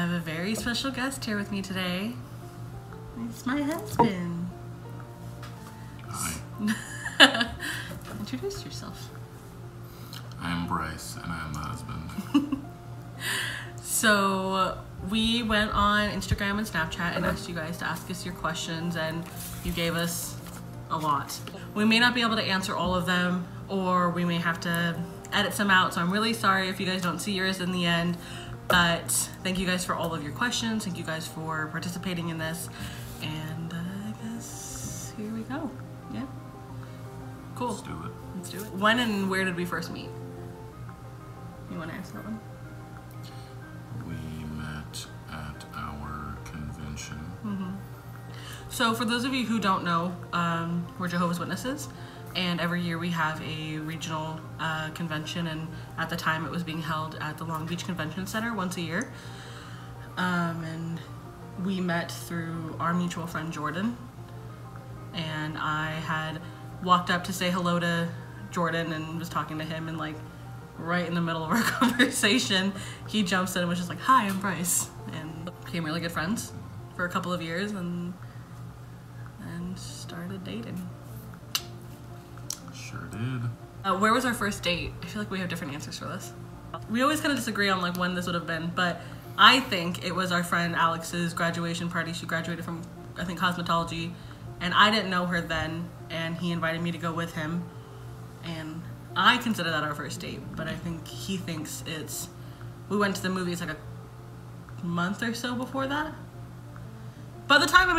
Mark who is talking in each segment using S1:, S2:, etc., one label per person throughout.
S1: have a very special guest here with me today. It's my husband.
S2: Hi.
S1: Introduce yourself.
S2: I am Bryce, and I am the husband.
S1: So we went on Instagram and Snapchat and asked you guys to ask us your questions, and you gave us a lot. We may not be able to answer all of them, or we may have to edit some out, so I'm really sorry if you guys don't see yours in the end, but thank you guys for all of your questions. Thank you guys for participating in this, and I guess here we go. Yeah? Cool.
S2: Let's do it.
S1: Let's do it. When and where did we first meet? You want to answer that one?
S2: We met at our convention.
S1: So for those of you who don't know, we're Jehovah's Witnesses, and every year we have a regional convention, and at the time it was being held at the Long Beach Convention Center once a year. And we met through our mutual friend Jordan, and I had walked up to say hello to Jordan and was talking to him, and like right in the middle of our conversation he jumps in and was just like, "Hi, I'm Bryce," and became really good friends for a couple of years and started dating.
S2: Sure did.
S1: Where was our first date? I feel like we have different answers for this. We always kind of disagree on like when this would have been, but I think it was our friend Alex's graduation party. She graduated from, I think, cosmetology, and I didn't know her then, and he invited me to go with him, and I consider that our first date, but I think he thinks we went to the movies like a month or so before that. By the time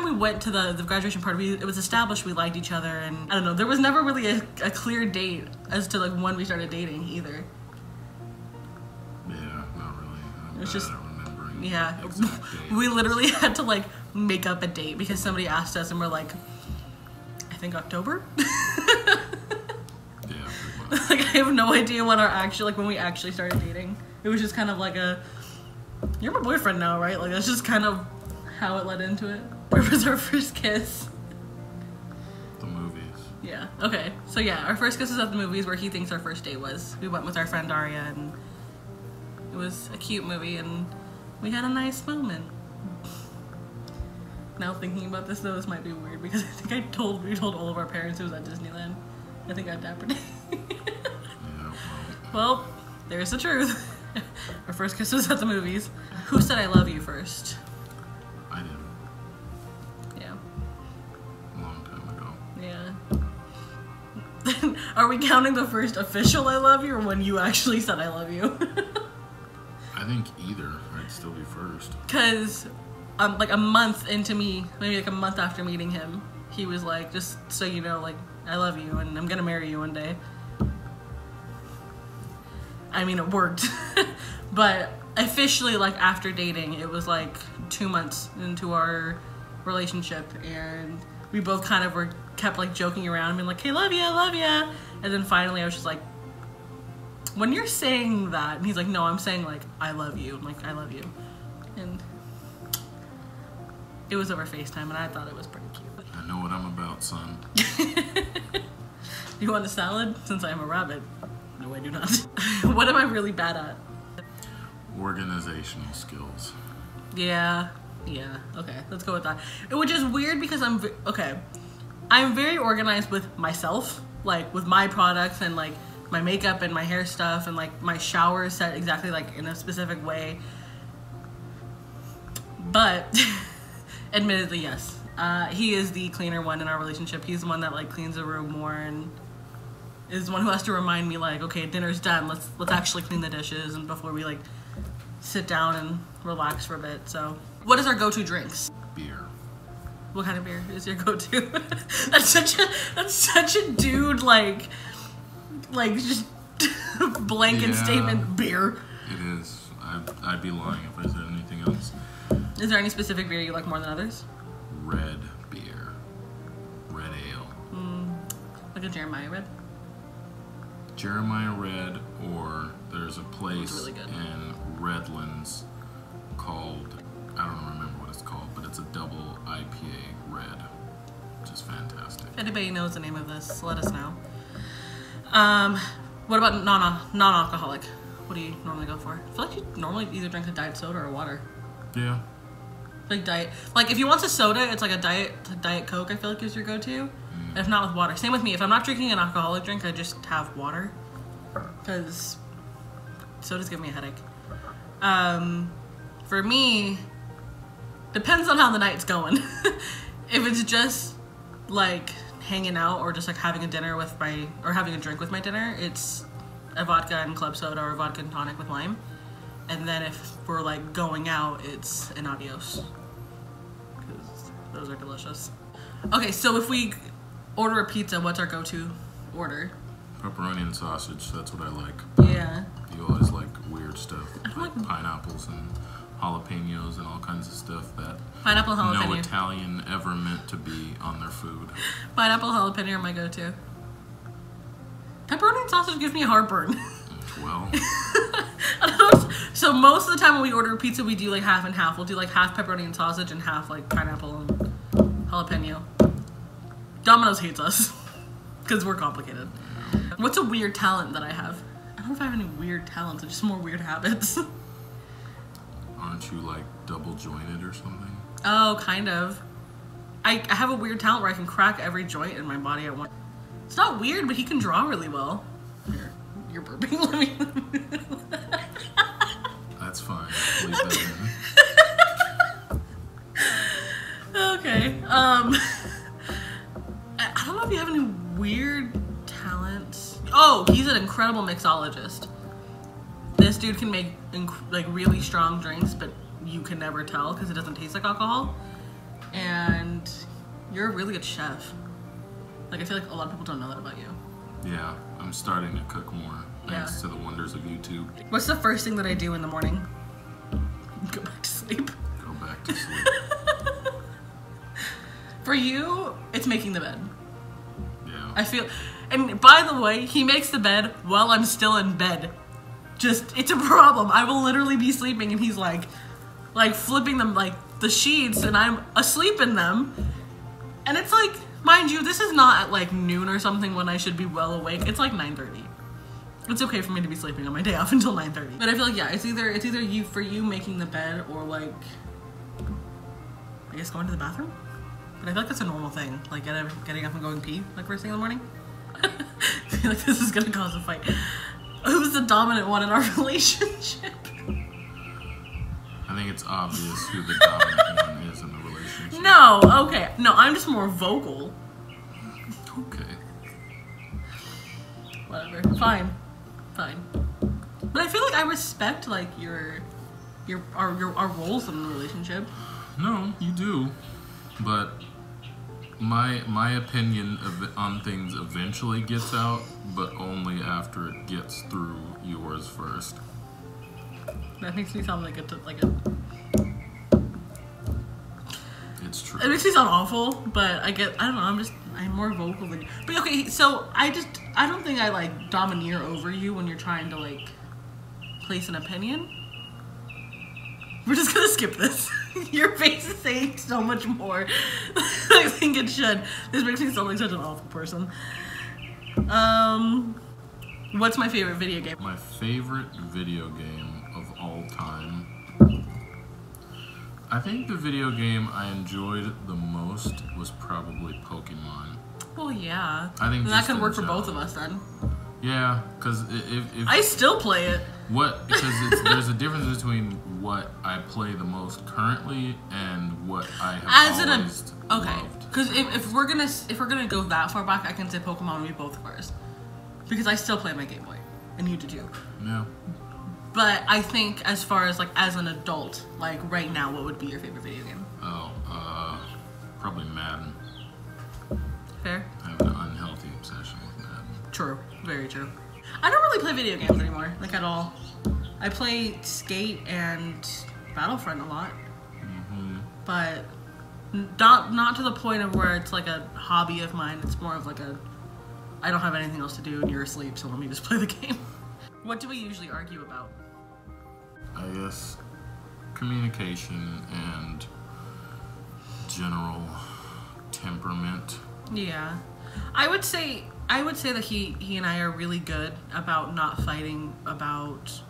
S1: we went to the graduation party, it was established we liked each other, and I don't know, there was never really a clear date as to like when we started dating either.
S2: Yeah, not really.
S1: It was just,
S2: remembering.
S1: yeah,
S2: the exact date.
S1: we literally had to like make up a date because somebody asked us and we're like, I think October?
S2: Yeah, pretty much.
S1: Like, I have no idea when when we actually started dating. It was just kind of like you're my boyfriend now, right? Like, that's just kind of how it led into it. Where was our first kiss?
S2: The movies.
S1: Yeah, okay. So yeah, our first kiss was at the movies where he thinks our first date was. We went with our friend Daria, and it was a cute movie, and we had a nice moment. Now thinking about this though, this might be weird because I think we told all of our parents it was at Disneyland. I think I dappered it.
S2: Yeah,
S1: Well, there's the truth. Our first kiss was at the movies. Who said I love you first?
S2: I did.
S1: Yeah.
S2: A long time ago.
S1: Yeah. Are we counting the first official I love you or when you actually said I love you?
S2: I think either. I'd still be first.
S1: Because like a month into me, maybe like a month after meeting him, he was like, just so you know, like, I love you and I'm gonna marry you one day. I mean, it worked. But officially, like, after dating, it was like 2 months into our relationship, and we both kind of kept like joking around and being like, hey, love ya. And then finally I was just like, when you're saying that, and he's like, no, I'm saying like, I love you. I'm like, I love you. And it was over FaceTime, and I thought it was pretty cute.
S2: I know what I'm about, son.
S1: You want a salad? Since I am a rabbit. No, I do not. What am I really bad at?
S2: Organizational skills.
S1: Yeah, okay, let's go with that. Which is weird because I'm very organized with myself, like with my products and like my makeup and my hair stuff, and like my shower set exactly like in a specific way. But admittedly, yes, he is the cleaner one in our relationship. He's the one that like cleans the room more and is the one who has to remind me like, okay, dinner's done, let's actually clean the dishes, and before we like sit down and relax for a bit. So what is our go-to drinks?
S2: Beer.
S1: What kind of beer is your go-to? that's such a dude like just blanket statement. Beer.
S2: It is. I'd be lying if I said anything else.
S1: Is there any specific beer you like more than others?
S2: Red beer. Red ale.
S1: Like a Jeremiah Red?
S2: Jeremiah Red, or there's a place
S1: really good
S2: in Redlands called, I don't remember what it's called, but it's a double IPA red, which is fantastic.
S1: If anybody knows the name of this, let us know. What about non-alcoholic? What do you normally go for? I feel like you normally either drink a diet soda or water.
S2: Yeah.
S1: Like diet. Like if you want a soda, it's like a diet Coke. I feel like is your go-to. If not with water. Same with me. If I'm not drinking an alcoholic drink, I just have water. Because sodas give me a headache. For me, depends on how the night's going. If it's just like hanging out or just like having a dinner with or having a drink with my dinner, it's a vodka and club soda or a vodka and tonic with lime. And then if we're like going out, it's an adios. Because those are delicious. Okay, so if we order a pizza, what's our go-to order?
S2: Pepperoni and sausage, that's what I like.
S1: Yeah.
S2: You always like weird stuff. Like pineapples and jalapenos and all kinds of stuff that
S1: Pineapple jalapeno.
S2: no Italian ever meant to be on their food.
S1: Pineapple jalapeno are my go-to. Pepperoni and sausage gives me heartburn.
S2: Well.
S1: I don't know. So most of the time when we order pizza, we do like half and half. We'll do like half pepperoni and sausage and half like pineapple and jalapeno. Domino's hates us because we're complicated. What's a weird talent that I have? I don't know if I have any weird talents. It's just more weird habits.
S2: Aren't you like double jointed or something?
S1: Oh, kind of. I have a weird talent where I can crack every joint in my body at once. It's not weird, but he can draw really well. Here, you're burping. Let me.
S2: That's fine. Leave that in.
S1: Okay. I don't know if you have any weird talents. Oh, he's an incredible mixologist. This dude can make like really strong drinks, but you can never tell because it doesn't taste like alcohol. And you're a really good chef. Like I feel like a lot of people don't know that about you.
S2: Yeah, I'm starting to cook more thanks to the wonders of YouTube.
S1: What's the first thing that I do in the morning? Go back to sleep.
S2: Go back to sleep.
S1: For you, it's making the bed.
S2: Yeah.
S1: I feel, and by the way, he makes the bed while I'm still in bed. Just, it's a problem. I will literally be sleeping and he's like flipping them like the sheets and I'm asleep in them. And it's like, mind you, this is not at like noon or something when I should be well awake. It's like 9:30. It's okay for me to be sleeping on my day off until 9:30. But I feel like, yeah, it's either you making the bed or like, I guess going to the bathroom. But I feel like that's a normal thing, like getting up and going pee, like first thing in the morning. I feel like this is gonna cause a fight. Who's the dominant one in our relationship?
S2: I think it's obvious who the dominant one is in the relationship.
S1: No, okay. No, I'm just more vocal.
S2: Okay.
S1: Whatever. Fine. But I feel like I respect like our roles in the relationship.
S2: No, you do. But my opinion on things eventually gets out, but only after it gets through yours first.
S1: That makes me sound like a
S2: It's true.
S1: It makes me sound awful, but I don't know, I'm more vocal than you. But okay, so I don't think I like domineer over you when you're trying to like place an opinion. We're just gonna skip this. Your face is saying so much more. I think it should. This makes me sound like such an awful person. What's my favorite video game?
S2: My favorite video game of all time. I think the video game I enjoyed the most was probably Pokemon.
S1: Well, yeah.
S2: I think
S1: that could work for both of us then.
S2: Yeah, because if
S1: I still play it.
S2: Because there's a difference between what I play the most currently and what I have always loved.
S1: Because if we're gonna go that far back, I can say Pokemon would be both of ours. Because I still play my Game Boy, and you do too.
S2: Yeah.
S1: But I think as far as like as an adult, like right now, what would be your favorite video game?
S2: Oh, probably Madden.
S1: Fair.
S2: I have an unhealthy obsession with Madden.
S1: True. Very true. I don't really play video games anymore, like at all. I play Skate and Battlefront a lot.
S2: Mm-hmm.
S1: But not to the point of where it's like a hobby of mine. It's more of like I don't have anything else to do and you're asleep, so let me just play the game. What do we usually argue about?
S2: I guess communication and general temperament.
S1: Yeah. I would say that he and I are really good about not fighting about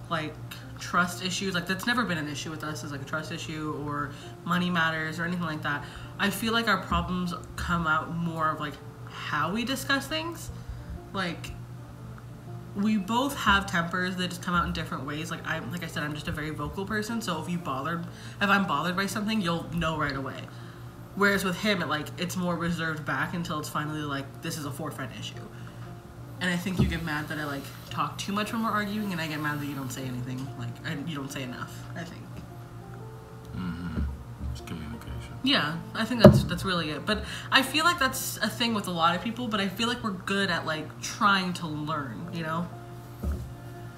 S1: like trust issues, like that's never been an issue with us, is like a trust issue or money matters or anything like that. I feel like our problems come out more of like how we discuss things. Like we both have tempers that just come out in different ways. Like I said, I'm just a very vocal person, so if I'm bothered by something, you'll know right away. Whereas with him, it's more reserved back until it's finally like, this is a forefront issue. And I think you get mad that I like talk too much when we're arguing, and I get mad that you don't say anything, you don't say enough, I think.
S2: Mm-hmm. It's communication.
S1: Yeah, I think that's really it. But I feel like that's a thing with a lot of people, but I feel like we're good at like trying to learn, you know?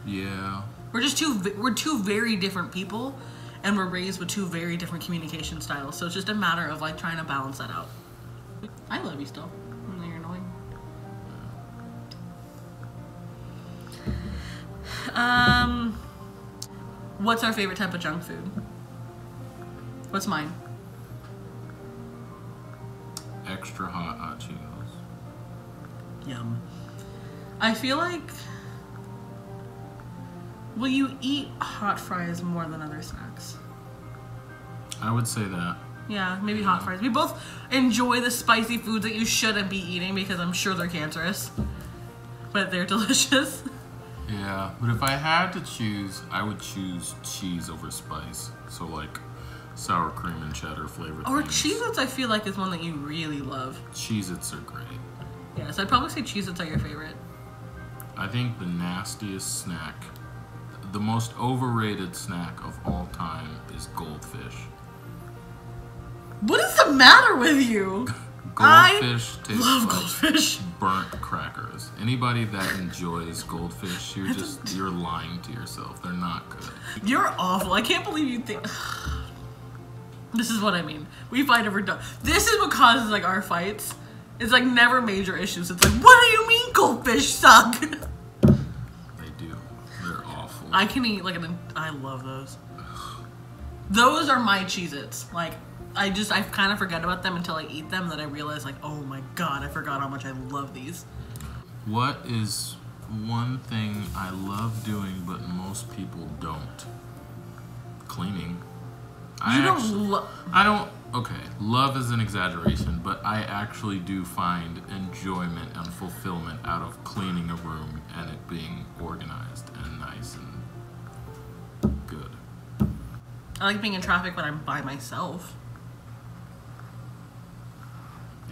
S2: Yeah.
S1: We're two very different people, and we're raised with two very different communication styles. So it's just a matter of like trying to balance that out. I love you still. You're annoying. What's our favorite type of junk food? What's mine?
S2: Extra hot Cheetos.
S1: Yum. I feel like, will you eat hot fries more than other snacks?
S2: I would say that.
S1: Yeah, maybe hot fries. We both enjoy the spicy foods that you shouldn't be eating because I'm sure they're cancerous. But they're delicious.
S2: Yeah, but if I had to choose, I would choose cheese over spice. So like sour cream and cheddar flavored
S1: Or
S2: things.
S1: Cheez-Its, I feel like is one that you really love.
S2: Cheez-Its are great.
S1: Yeah, so I'd probably say Cheez-Its are your favorite.
S2: I think the nastiest snack, the most overrated snack of all time is goldfish.
S1: What is the matter with you?
S2: Goldfish tastes
S1: love
S2: like
S1: goldfish.
S2: burnt crackers. Anybody that enjoys goldfish, you're lying to yourself. They're not good.
S1: You're awful. I can't believe you think... This is what I mean. We fight over... This is what causes like our fights. It's like never major issues. It's like, what do you mean goldfish suck?
S2: They do. They're awful.
S1: I can eat like I love those. Those are my Cheez-Its. Like, I kind of forget about them until I eat them, then I realize like, oh my god, I forgot how much I love these.
S2: What is one thing I love doing but most people don't? Cleaning. Okay, love is an exaggeration, but I actually do find enjoyment and fulfillment out of cleaning a room and it being organized and nice and good.
S1: I like being in traffic when I'm by myself.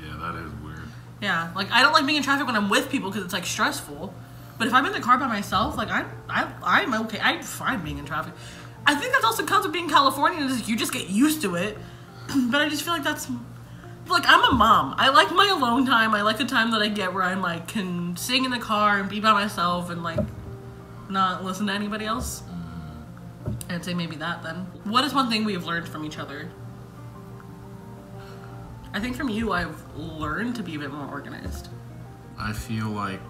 S2: Yeah, that is weird.
S1: Yeah, like I don't like being in traffic when I'm with people because it's like stressful. But if I'm in the car by myself, like I'm okay. I'm fine being in traffic. I think that's also comes with being Californian, is you just get used to it. But I just feel like that's like, I'm a mom. I like my alone time. I like the time that I get where I'm like can sing in the car and be by myself and like not listen to anybody else. I'd say maybe that then. What is one thing we have learned from each other? I think from you, I've learned to be a bit more organized.
S2: I feel like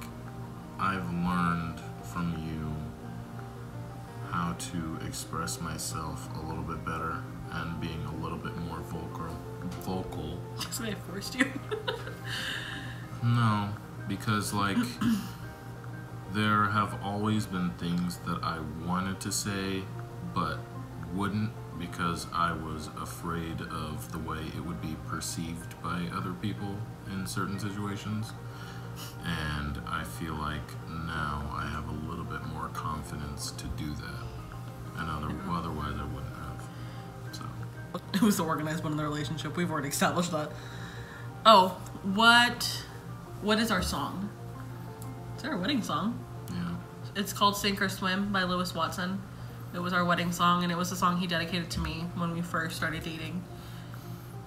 S2: I've learned from you how to express myself a little bit better and being a little bit more vocal.
S1: That's why I forced you.
S2: No, because like there have always been things that I wanted to say but wouldn't, because I was afraid of the way it would be perceived by other people in certain situations. And I feel like now I have a little bit more confidence to do that. And otherwise I wouldn't have. So.
S1: Who's the organized one in the relationship? We've already established that. Oh, what is our song? It's our wedding song.
S2: Yeah.
S1: It's called Sink or Swim by Lewis Watson. It was our wedding song, and it was the song he dedicated to me when we first started dating.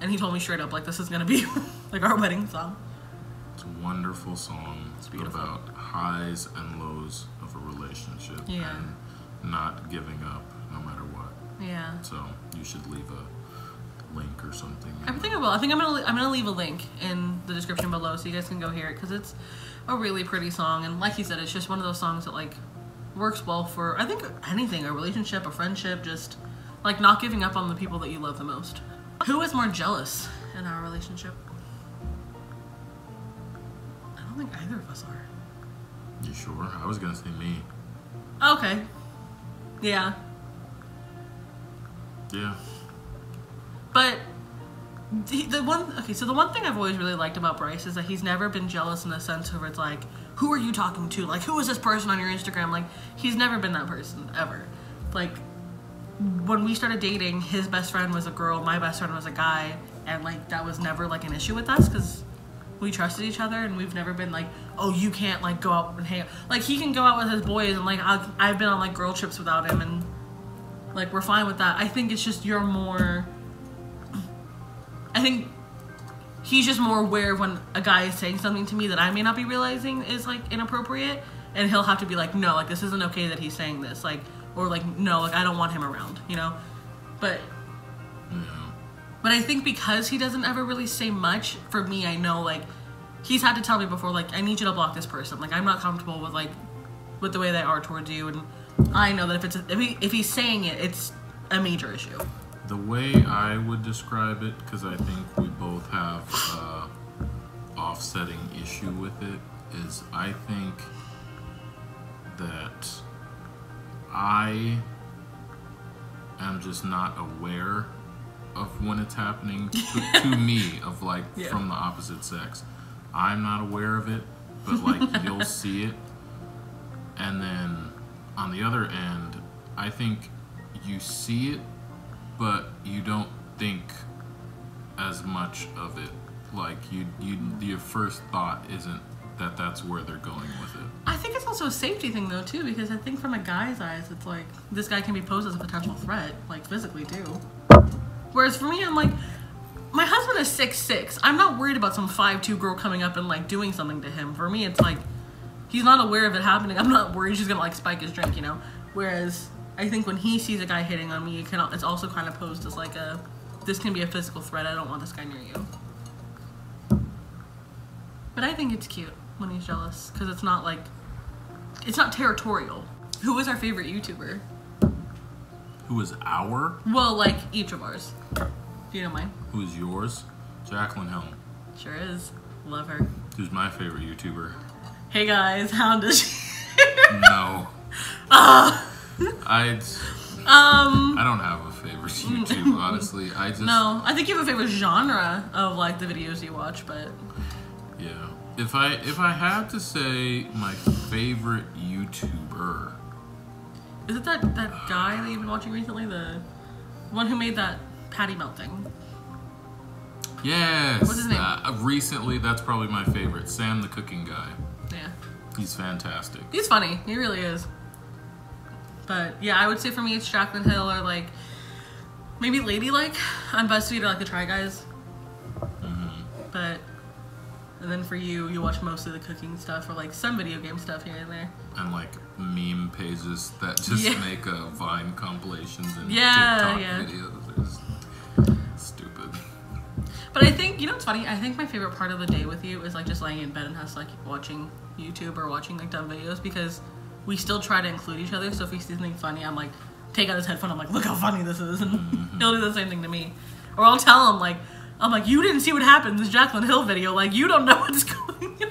S1: And he told me straight up, like, this is gonna be like our wedding song.
S2: It's a wonderful song. It's about highs and lows of a relationship.
S1: Yeah.
S2: And not giving up no matter what.
S1: Yeah.
S2: So you should leave a link or something.
S1: I think I will. I think I'm gonna leave a link in the description below so you guys can go hear it, because it's a really pretty song, and like you said, it's just one of those songs that like works well for, I think, anything, a relationship, a friendship, just like not giving up on the people that you love the most. Who is more jealous in our relationship? I don't think either of us are.
S2: You sure? I was gonna say me.
S1: Okay. Yeah.
S2: Yeah.
S1: But the one thing I've always really liked about Bryce is that he's never been jealous in the sense where it's like, who are you talking to? Like, who is this person on your Instagram? Like, he's never been that person, ever. Like, when we started dating, his best friend was a girl, my best friend was a guy, and, like, that was never, like, an issue with us, because we trusted each other, and we've never been like, oh, you can't, like, go out and hang out. Like, he can go out with his boys, and, like, I've been on, like, girl trips without him, and, like, we're fine with that. I think it's just you're more... I think he's just more aware when a guy is saying something to me that I may not be realizing is, like, inappropriate, and he'll have to be like, no, like, this isn't okay that he's saying this, like, or, like, no, like, I don't want him around, you know? But I think because he doesn't ever really say much, for me, I know, like, he's had to tell me before, like, I need you to block this person. Like, I'm not comfortable with, like, with the way they are towards you, and I know that if he's saying it, it's a major issue.
S2: The way I would describe it, because I think we both have offsetting issue with it, is I think that I am just not aware of when it's happening to me, of, like, from the opposite sex. I'm not aware of it, but, like, you'll see it. And then on the other end, I think you see it, but you don't think as much of it. Like, your first thought isn't that that's where they're going with it.
S1: I think it's also a safety thing, though, too, because I think from a guy's eyes, it's like, this guy can be posed as a potential threat, like, physically, too. Whereas for me, I'm like, my husband is 6'6". I'm not worried about some 5'2" girl coming up and, like, doing something to him. For me, it's like, he's not aware of it happening. I'm not worried she's gonna, like, spike his drink, you know? Whereas I think when he sees a guy hitting on me, it's also kind of posed as, like, this can be a physical threat. I don't want this guy near you. But I think it's cute when he's jealous, because it's not, like, it's not territorial. Who is our favorite YouTuber?
S2: Who is our?
S1: Well, like, each of ours. Do you know mine?
S2: Who is yours? Jacqueline Hill.
S1: Sure is. Love her.
S2: Who's my favorite YouTuber?
S1: Hey guys, how does she?
S2: No. I don't have a favorite YouTube, honestly.
S1: No, I think you have a favorite genre of, like, the videos you watch, but
S2: yeah. If I had to say my favorite YouTuber,
S1: is it that guy that you've been watching recently, the one who made that patty melt thing?
S2: Yes.
S1: What's his name?
S2: Recently, that's probably my favorite. Sam the Cooking Guy.
S1: Yeah. He's
S2: fantastic.
S1: He's funny. He really is. But yeah, I would say for me it's Jacqueline Hill, or, like, maybe Ladylike on BuzzFeed, or, like, the Try Guys. But and then for you watch mostly the cooking stuff, or, like, some video game stuff here and there. And,
S2: like, meme pages that just make Vine compilations and
S1: TikTok
S2: videos. It's stupid.
S1: But I think, you know what's funny? I think my favorite part of the day with you is, like, just laying in bed and us, like, watching YouTube or watching, like, dumb videos, because we still try to include each other. So if we see something funny, I'm like, take out his headphone, I'm like, look how funny this is, and he'll do the same thing to me. Or I'll tell him, like, I'm like, you didn't see what happened in this Jacqueline Hill video, like, you don't know what's going on.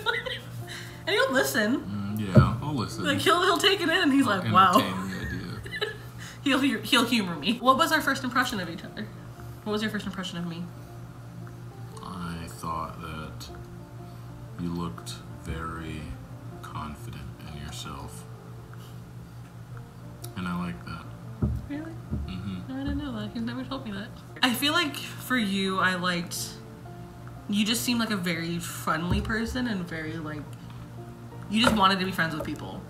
S1: And he'll listen.
S2: Yeah, I'll listen.
S1: Like, he'll take it in, and he's like, wow.
S2: The idea.
S1: he'll humor me. What was our first impression of each other? What was your first impression of me?
S2: I thought that you looked very confident in yourself. And I like that.
S1: Really? No, I didn't know that. He's never told me that. I feel like for you, you just seem like a very friendly person, and very, like, you just wanted to be friends with people.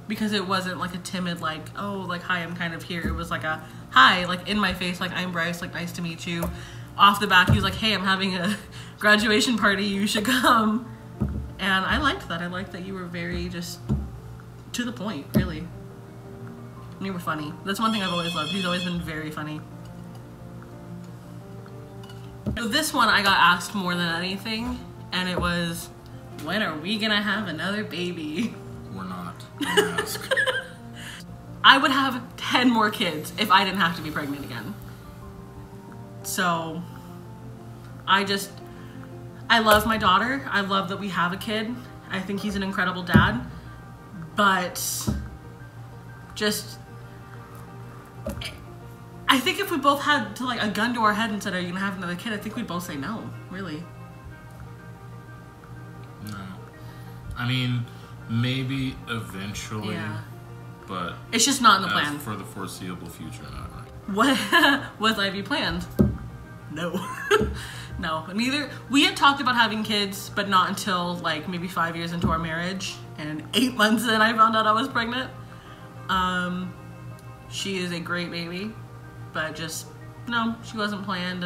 S1: Because it wasn't like a timid, like, oh, like, hi, I'm kind of here. It was like a, hi, like, in my face, like, I'm Bryce, like, nice to meet you. Off the back, he was like, hey, I'm having a graduation party, you should come. And I liked that. I liked that you were very just to the point, really. And you were funny. That's one thing I've always loved. He's always been very funny. So this one I got asked more than anything, and it was, when are we gonna have another baby?
S2: We're not. Don't ask.
S1: I would have 10 more kids if I didn't have to be pregnant again. So, I love my daughter. I love that we have a kid. I think he's an incredible dad. But, just, I think if we both had to like a gun to our head and said, "Are you gonna have another kid?" I think we'd both say no. Really.
S2: No. I mean, maybe eventually.
S1: Yeah.
S2: But
S1: it's just not in the plan
S2: for the foreseeable future. Not right.
S1: What was Ivy planned? No. No, neither. We had talked about having kids, but not until like maybe 5 years into our marriage, and 8 months in I found out I was pregnant. She is a great baby, but just no, she wasn't planned,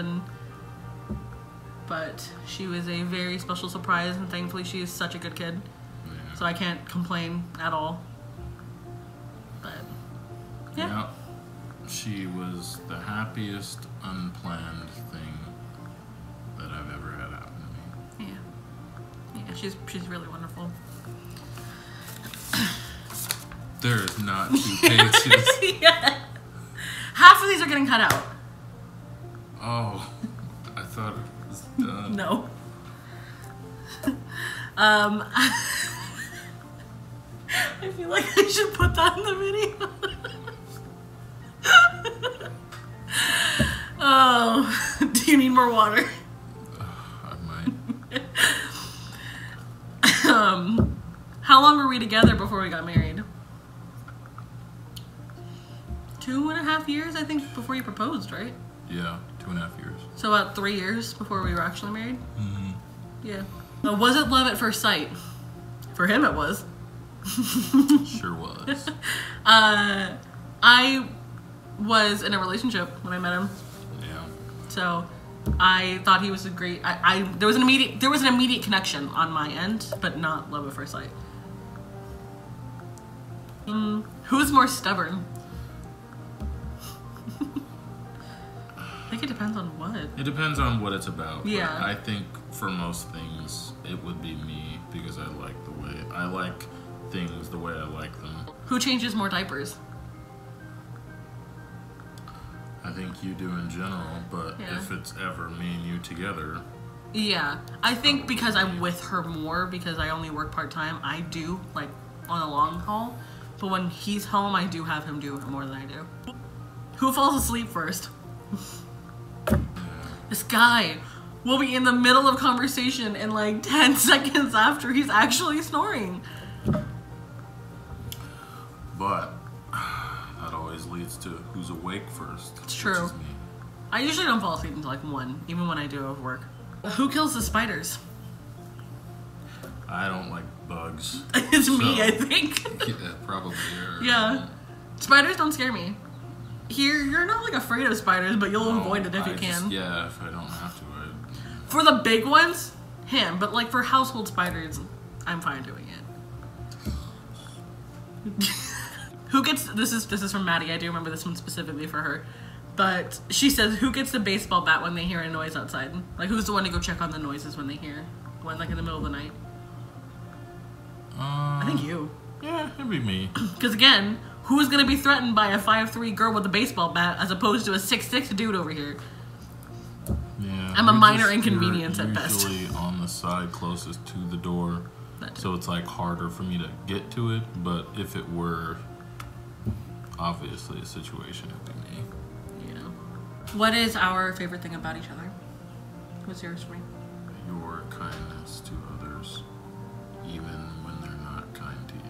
S1: but she was a very special surprise, and thankfully she is such a good kid. Yeah. So I can't complain at all. But yeah.
S2: She was the happiest unplanned thing that I've ever had happen to me.
S1: Yeah. Yeah, she's really wonderful.
S2: There's not 2 pages.
S1: Yeah. Half of these are getting cut out.
S2: Oh, I thought it was done.
S1: No. I feel like I should put that in the video. Oh, do you need more water?
S2: I might.
S1: How long were we together before we got married? 2.5 years, I think, before you proposed, right?
S2: Yeah, 2.5 years.
S1: So about 3 years before we were actually married?
S2: Mm-hmm.
S1: Yeah. Was it love at first sight? For him, it was.
S2: Sure was.
S1: I was in a relationship when I met him.
S2: Yeah.
S1: So I thought he was a great. There was an immediate connection on my end, but not love at first sight. Who's more stubborn? I think it depends on what.
S2: It depends on what it's about.
S1: Yeah.
S2: But I think for most things, it would be me because I like things the way I like them.
S1: Who changes more diapers?
S2: I think you do in general, but
S1: Yeah.
S2: if it's ever me and you together.
S1: Yeah, I think because I'm with her more, because I only work part-time, I do, like, on a long haul. But when he's home, I do have him do it more than I do. Who falls asleep first? This guy will be in the middle of conversation and like 10 seconds after he's actually snoring.
S2: But that always leads to who's awake first.
S1: It's true.
S2: Which is me.
S1: I usually don't fall asleep until like 1, even when I do have work. Who kills the spiders?
S2: I don't like bugs.
S1: It's me, I think.
S2: Yeah, probably.
S1: Yeah. Spiders don't scare me. Here, you're not like afraid of spiders, but you'll avoid it if you can.
S2: Yeah, if I don't have to,
S1: For the big ones, him. But like for household spiders, I'm fine doing it. Who gets, this is from Maddie, I do remember this one specifically for her. But she says, who gets the baseball bat when they hear a noise outside? Like, who's the one to go check on the noises when they hear one, like in the middle of the night? I think you.
S2: Yeah, it'd be me.
S1: Because again, who's going to be threatened by a 5'3" girl with a baseball bat as opposed to a 6'6" dude over here?
S2: Yeah,
S1: I'm a minor inconvenience at best.
S2: Usually on the side closest to the door, so it's like harder for me to get to it. But if it were obviously a situation, it'd be me.
S1: Yeah. What is our favorite thing about each other? What's yours for me?
S2: Your kindness to others, even when they're not kind to you.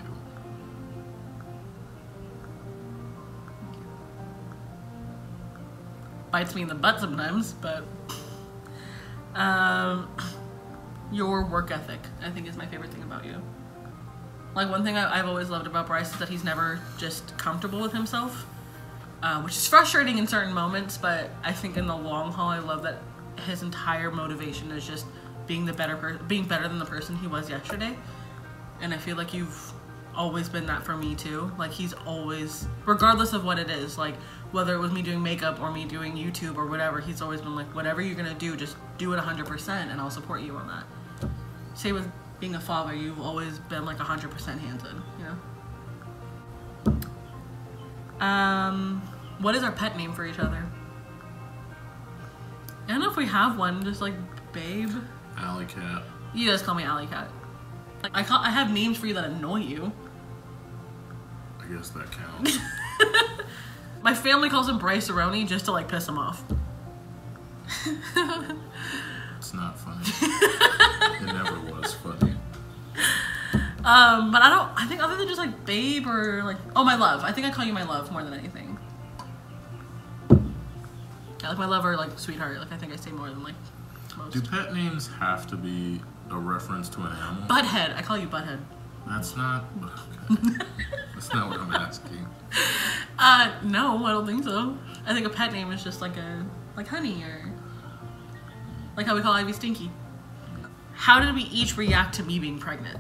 S1: Bites me in the butt sometimes, but your work ethic, I think, is my favorite thing about you. Like, one thing I've always loved about Bryce is that he's never just comfortable with himself, which is frustrating in certain moments, but I think in the long haul, I love that his entire motivation is just being being better than the person he was yesterday. And I feel like you've always been that for me too. Like, he's always, regardless of what it is, like whether it was me doing makeup or me doing YouTube or whatever, he's always been like, whatever you're gonna do, just do it 100% and I'll support you on that. Same with being a father, you've always been like 100% hands-in, you know? What is our pet name for each other? I don't know if we have one, just like Babe.
S2: Alley Cat.
S1: You guys call me Alley Cat. Like, I have names for you that annoy you.
S2: I guess that counts.
S1: My family calls him Bryce-aroni just to like piss him off.
S2: It's not funny. It never was funny.
S1: But I think other than just like babe or like, oh, my love. I think I call you my love more than anything. Yeah, like my love or like sweetheart. Like I think I say more than like most.
S2: Do pet names have to be a reference to an animal?
S1: Butthead. I call you Butthead.
S2: That's not, okay. That's not what I'm asking.
S1: No, I don't think so. I think a pet name is just like Honey or like how we call Ivy Stinky. How did we each react to me being pregnant?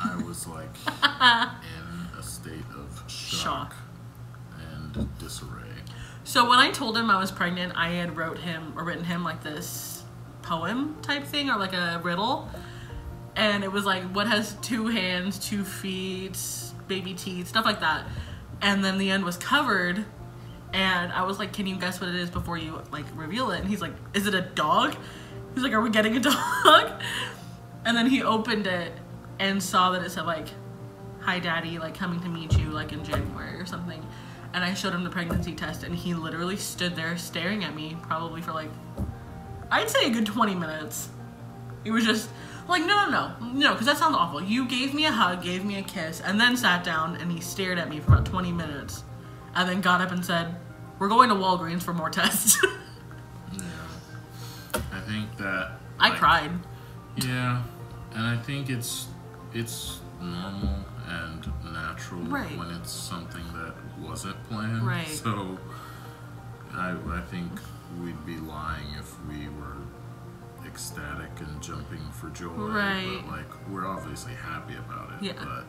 S2: I was like in a state of shock and disarray.
S1: So when I told him I was pregnant, I had written him like this poem type thing or like a riddle. And it was like, what has 2 hands, 2 feet, baby teeth, stuff like that. And then the end was covered. And I was like, can you guess what it is before you like reveal it? And he's like, is it a dog? He's like, are we getting a dog? And then he opened it and saw that it said like, hi daddy, like coming to meet you like in January or something. And I showed him the pregnancy test and he literally stood there staring at me probably for like, I'd say a good 20 minutes. He was just like, no, because that sounds awful. You gave me a hug, gave me a kiss, and then sat down and he stared at me for about 20 minutes and then got up and said, we're going to Walgreens for more tests.
S2: Yeah. I think that...
S1: I cried.
S2: Yeah. And I think it's normal and natural when it's something that wasn't planned.
S1: Right.
S2: So I think we'd be lying if we were ecstatic and jumping for joy.
S1: Right.
S2: But like we're obviously happy about it.
S1: Yeah.
S2: But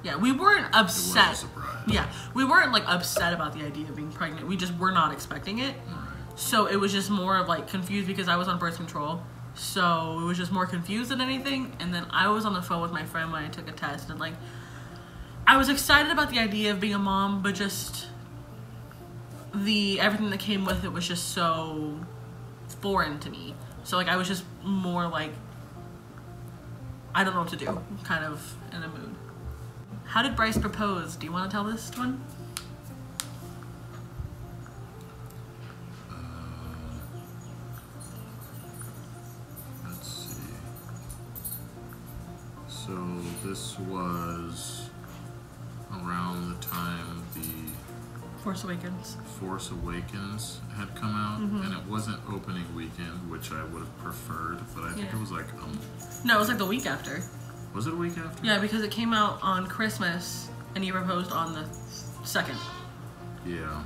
S1: yeah, we weren't upset.
S2: It was a surprise.
S1: Yeah. We weren't like upset about the idea of being pregnant. We just were not expecting it.
S2: Right.
S1: So it was just more of like confused because I was on birth control. So it was just more confused than anything. And then I was on the phone with my friend when I took a test and like I was excited about the idea of being a mom, but just everything that came with it was just so foreign to me. So like I was just more like I don't know what to do, kind of in a mood. How did Bryce propose? Do you want to tell this one?
S2: Let's see. So this was around the time the
S1: Force Awakens
S2: had come out, and it wasn't opening weekend, which I would have preferred, but I think it was like
S1: no, it was like the week after.
S2: Was it a week after?
S1: Yeah, because it came out on Christmas and he proposed on the 2nd.
S2: Yeah.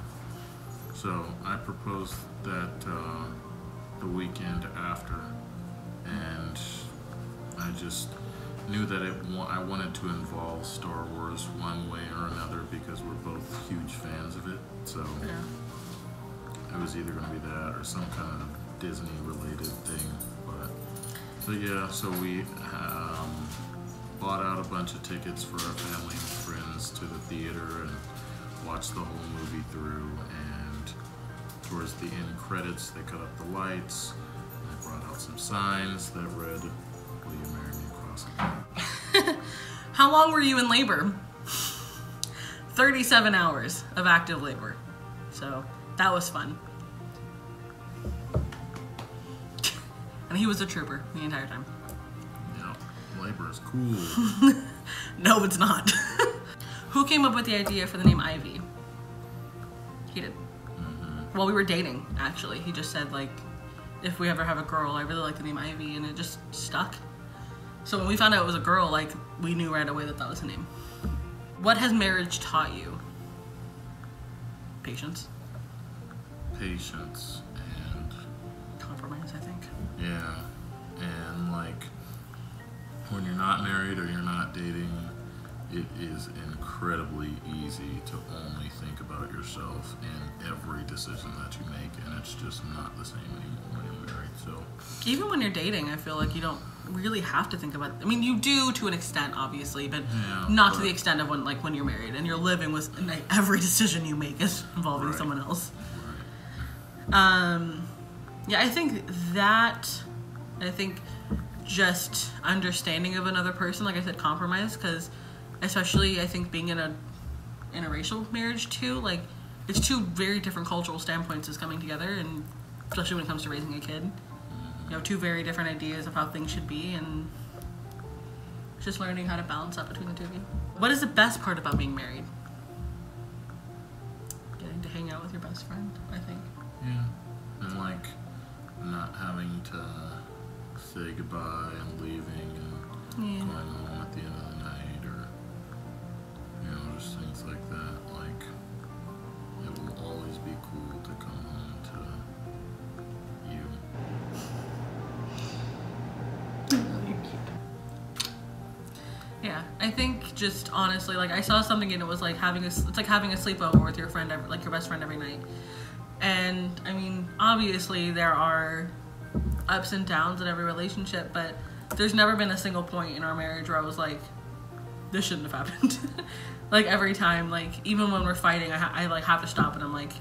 S2: So I proposed that the weekend after, and I just knew that I wanted to involve Star Wars one way or another because we're both huge fans of it. So it was either going to be that or some kind of Disney related thing. But yeah, so we bought out a bunch of tickets for our family and friends to the theater and watched the whole movie through. And towards the end credits, they cut up the lights. And they brought out some signs that read, "Will you marry me across the
S1: How long were you in labor? 37 hours of active labor. So that was fun. And he was a trooper the entire time.
S2: Yeah, labor is cool.
S1: No, it's not. Who came up with the idea for the name Ivy? He did. Well, we were dating, actually. He just said, like, if we ever have a girl, I really like the name Ivy, and it just stuck. So when we found out it was a girl, like, we knew right away that that was the name. What has marriage taught you? Patience.
S2: Patience and
S1: Compromise, I think.
S2: yeah, and like when you're not married or you're not dating, it is incredibly easy to only think about yourself in every decision that you make, and it's just not the same anymore when you're married. So
S1: even when you're dating, I feel like you don't really have to think about it. I mean, you do to an extent, obviously, but not to the extent of when you're married and you're living with every decision you make is involving someone else. Yeah, I think just understanding of another person, like I said, compromise, because especially I think being in a interracial marriage too. Like, it's two very different cultural standpoints is coming together, and especially when it comes to raising a kid. You know, two very different ideas of how things should be, and just learning how to balance that between the two of you. What is the best part about being married? Getting to hang out with your best friend, I think.
S2: Yeah, and like not having to say goodbye and leaving and going home at the end of the night, or you know, just things like that. Like, it will always be cool to come home to you.
S1: Yeah, I think just honestly, like, I saw something and it was like it's like having a sleepover with your friend, like your best friend every night. And I mean, obviously there are ups and downs in every relationship, but there's never been a single point in our marriage where I was like, this shouldn't have happened. Like, every time, like, even when we're fighting, I like have to stop and I'm like,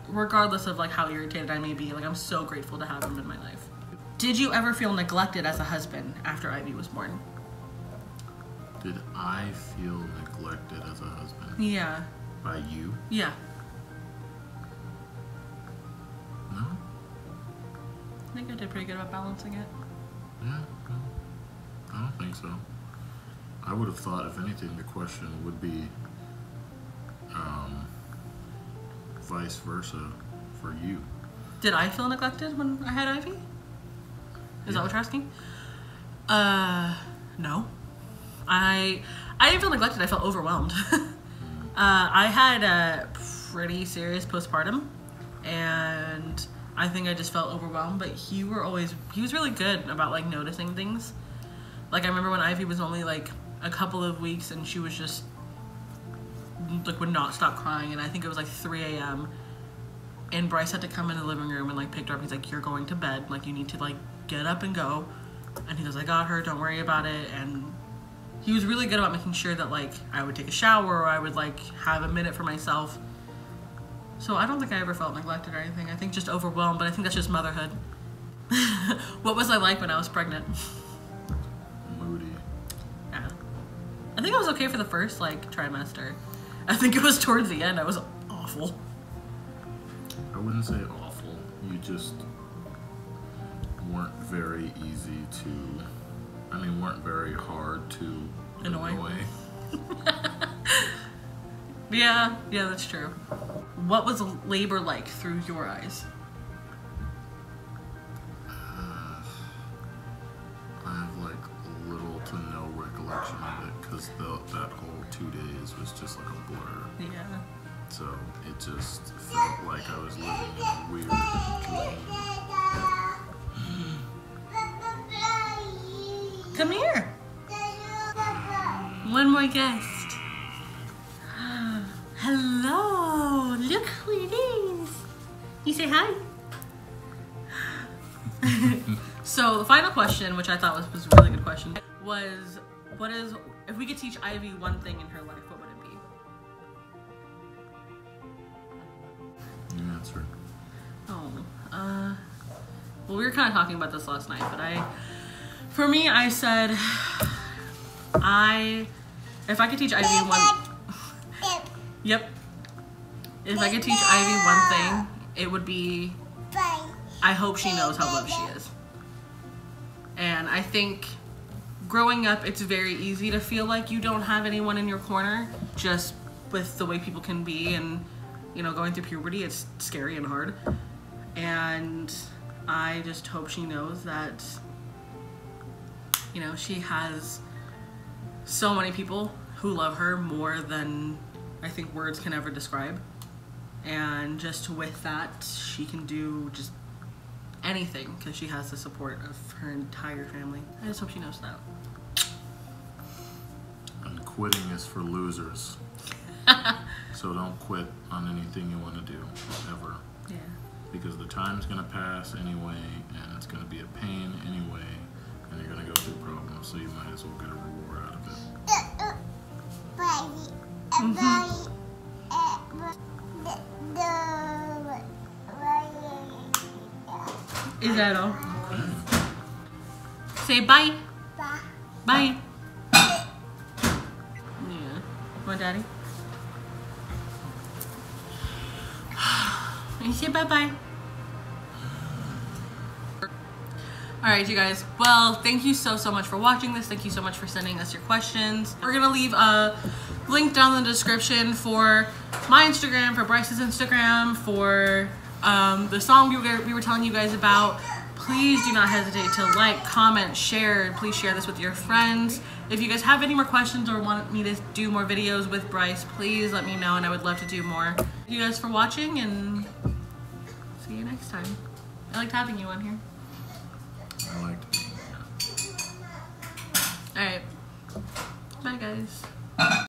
S1: regardless of like how irritated I may be, like, I'm so grateful to have him in my life. Did you ever feel neglected as a husband after Ivy was born?
S2: Did I feel neglected as a husband?
S1: Yeah.
S2: By you?
S1: Yeah.
S2: No?
S1: I think I did pretty good about balancing it.
S2: Yeah, no. I don't think so. I would have thought, if anything, the question would be vice versa for you.
S1: Did I feel neglected when I had Ivy? Is that what you're asking? No. I didn't feel neglected. I felt overwhelmed. I had a pretty serious postpartum, and I think I just felt overwhelmed. But he was really good about like noticing things. Like, I remember when Ivy was only like a couple of weeks, and she was just like would not stop crying, and I think it was like 3 a.m. and Bryce had to come in the living room and like picked her up. He's like, "You're going to bed. Like, you need to like get up and go." And he goes, "I got her. Don't worry about it." And he was really good about making sure that like I would take a shower, or I would like have a minute for myself. So I don't think I ever felt neglected or anything. I think just overwhelmed, but I think that's just motherhood. What was I like when I was pregnant?
S2: Moody.
S1: Yeah. I think I was okay for the first like trimester. I think it was towards the end I was awful.
S2: I wouldn't say awful. You just weren't very easy to, weren't very hard to annoy.
S1: Yeah, that's true. What was labor like through your eyes?
S2: I have like little to no recollection of it, because that whole 2 days was just like a blur.
S1: Yeah.
S2: So it just felt like I was living in a weird dream.
S1: Come here. One more guest. Hello. Look who it is. You say hi. So the final question, which I thought was a really good question, was if we could teach Ivy one thing in her life, what would it be?
S2: You answer.
S1: Oh, well, we were kind of talking about this last night, but for me, I said, if I could teach Ivy yep. If I could teach Ivy one thing, it would be, I hope she knows how loved she is. And I think growing up, it's very easy to feel like you don't have anyone in your corner, just with the way people can be, and you know, going through puberty, it's scary and hard. And I just hope she knows that, you know, she has so many people who love her more than I think words can ever describe. And just with that, she can do just anything because she has the support of her entire family. I just hope she knows that.
S2: And quitting is for losers. So don't quit on anything you want to do, ever.
S1: Yeah.
S2: Because the time's going to pass anyway, and it's going to be a pain anyway, and you're going to go through problems, so you might as well get a reward out of it.
S1: Is that all? Say bye. Bye. Bye. Yeah. Want daddy? And you say bye-bye. Alright, you guys. Well, thank you so much for watching this. Thank you so much for sending us your questions. We're gonna leave a link down in the description for my Instagram, for Bryce's Instagram, for the song we were telling you guys about. Please do not hesitate to like, comment, share. Please share this with your friends. If you guys have any more questions or want me to do more videos with Bryce, please let me know and I would love to do more. Thank you guys for watching and see you next time. I liked having you on here.
S2: I liked being here.
S1: Alright. Bye guys.